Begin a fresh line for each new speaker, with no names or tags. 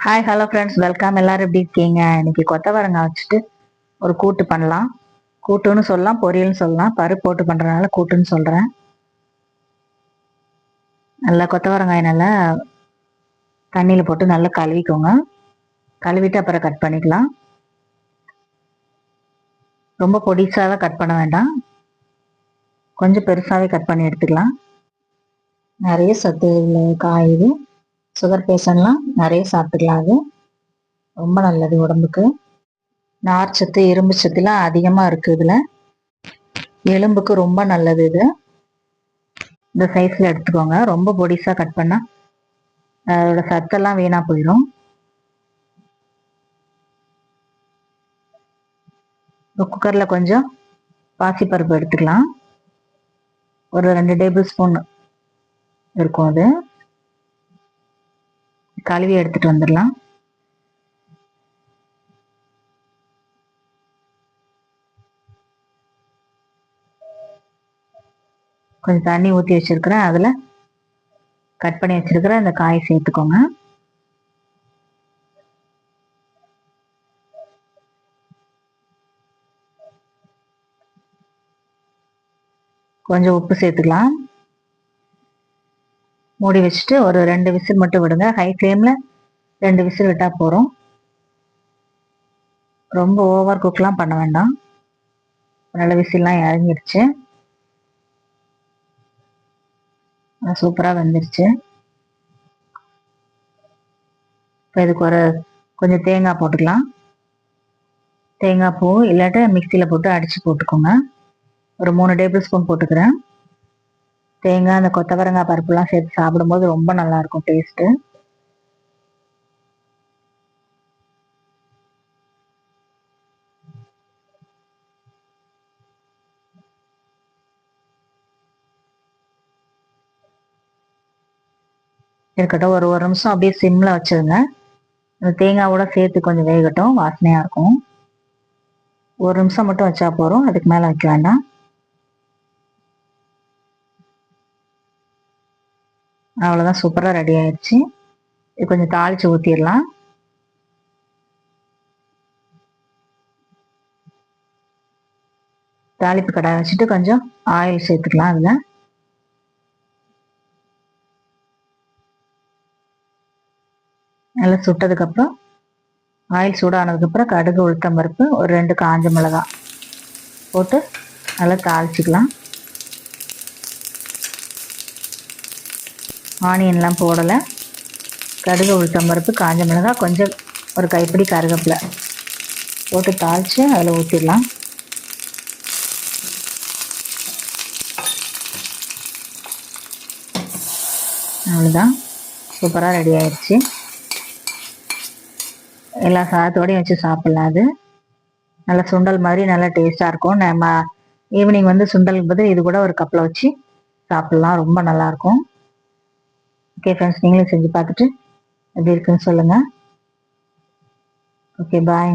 Hi hello friends, welcome. எல்லாரும் எப்படி இருக்கீங்க? இன்னைக்கு கொத்தவரங்காய் வச்சுட்டு ஒரு கூட்டு பண்ணலாம். கூட்டுன்னு சொல்லலாம், பொரியல்னு சொல்லலாம். பருப்பு போட்டு பண்ணுறதுனால கூட்டுன்னு சொல்கிறேன். நல்லா கொத்தவரங்காய் நல்லா தண்ணியில் போட்டு நல்லா கழுவிக்கோங்க. கழுவிட்டு அப்புறம் கட் பண்ணிக்கலாம். ரொம்ப பொடிசாக கட் பண்ண வேண்டாம், கொஞ்சம் பெருசாகவே கட் பண்ணி எடுத்துக்கலாம். நிறைய சத்து உள்ள காய் இது. சுகர் பேஷண்ட்லாம் நிறைய சாப்பிட்டுக்கலாம். அது ரொம்ப நல்லது உடம்புக்கு. நார் சத்து, இரும்பு சத்துலாம் அதிகமாக இருக்குது இதில். எலும்புக்கு ரொம்ப நல்லது இது. இந்த சைஸில் எடுத்துக்கோங்க. ரொம்ப பொடிசாக கட் பண்ணால் அதோட சத்தெல்லாம் வீணாக போயிடும். குக்கரில் கொஞ்சம் பாசிப்பருப்பு எடுத்துக்கலாம். ஒரு 2 டேபிள் ஸ்பூன் இருக்கும். அது கழுவி எடுத்துட்டு வந்துடலாம். கொஞ்சம் தண்ணி ஊற்றி வச்சிருக்கிறேன். அதில் கட் பண்ணி வச்சிருக்கிற இந்த காயை சேர்த்துக்கோங்க. கொஞ்சம் உப்பு சேர்த்துக்கலாம். மூடி வச்சுட்டு ஒரு 2 விசில் மட்டும் விடுங்க. ஹை ஃப்ளேமில் 2 விசில் விட்டால் போகிறோம். ரொம்ப ஓவர் குக்லாம் பண்ண வேண்டாம். நல்ல விசில்லாம் இறங்கிடுச்சு. சூப்பராக வெந்துருச்சு. இப்போ இதுக்கு கொஞ்சம் தேங்காய் போட்டுக்கலாம். தேங்காய் பூ இல்லாட்ட மிக்சியில் போட்டு அடித்து போட்டுக்கோங்க. ஒரு 3 டேபிள் ஸ்பூன் போட்டுக்கிறேன். தேங்காய், அந்த கொத்தவரங்காய் பருப்புலாம் சேர்த்து சாப்பிடும்போது ரொம்ப நல்லாயிருக்கும் டேஸ்ட்டு. இருக்கட்டும். ஒரு நிமிஷம் அப்படியே சிம்மில் வச்சுருங்க. அந்த தேங்காவோட சேர்த்து கொஞ்சம் வேகட்டும், வாசனையாக இருக்கும். ஒரு நிமிஷம் மட்டும் வச்சா போகிறோம், அதுக்கு மேலே வைக்க வேண்டாம். அவ்வளோதான், சூப்பராக ரெடி ஆயிடுச்சு. இது கொஞ்சம் தாளித்து ஊற்றிடலாம். தாளிப்பு கடாய் வச்சுட்டு கொஞ்சம் ஆயில் சேர்த்துக்கலாம். அதில் நல்லா சுட்டதுக்கப்புறம் ஆயில் சூடானதுக்கப்புறம் கடுகு, உளுத்தம் பருப்பு, ஒரு 2 காஞ்ச மிளகாய் போட்டு நல்லா தாளிச்சிக்கலாம். ஆனியன்லாம் போடலை. கடுகு, உளுத்தம் பருப்பு, காஞ்ச மிளகாய், கொஞ்சம் ஒரு கைப்பிடி கருவேப்பிலை போட்டு தாளித்து அதில் ஊற்றிடலாம். அவ்வளோதான், சூப்பராக ரெடி ஆயிடுச்சு. எல்லா சாதத்தோடையும் வச்சு சாப்பிட்லாம். அது நல்லா சுண்டல் மாதிரி நல்லா டேஸ்ட்டாக இருக்கும். நம்ம ஈவினிங் சுண்டலுக்கு பதில் இது கூட ஒரு கப்பில் வச்சு சாப்பிட்லாம். ரொம்ப நல்லாயிருக்கும். ஓகே ஃப்ரெண்ட்ஸ், நீங்களும் செஞ்சு பார்த்துட்டு எப்படி இருக்குன்னு சொல்லுங்கள். ஓகே, பாய்.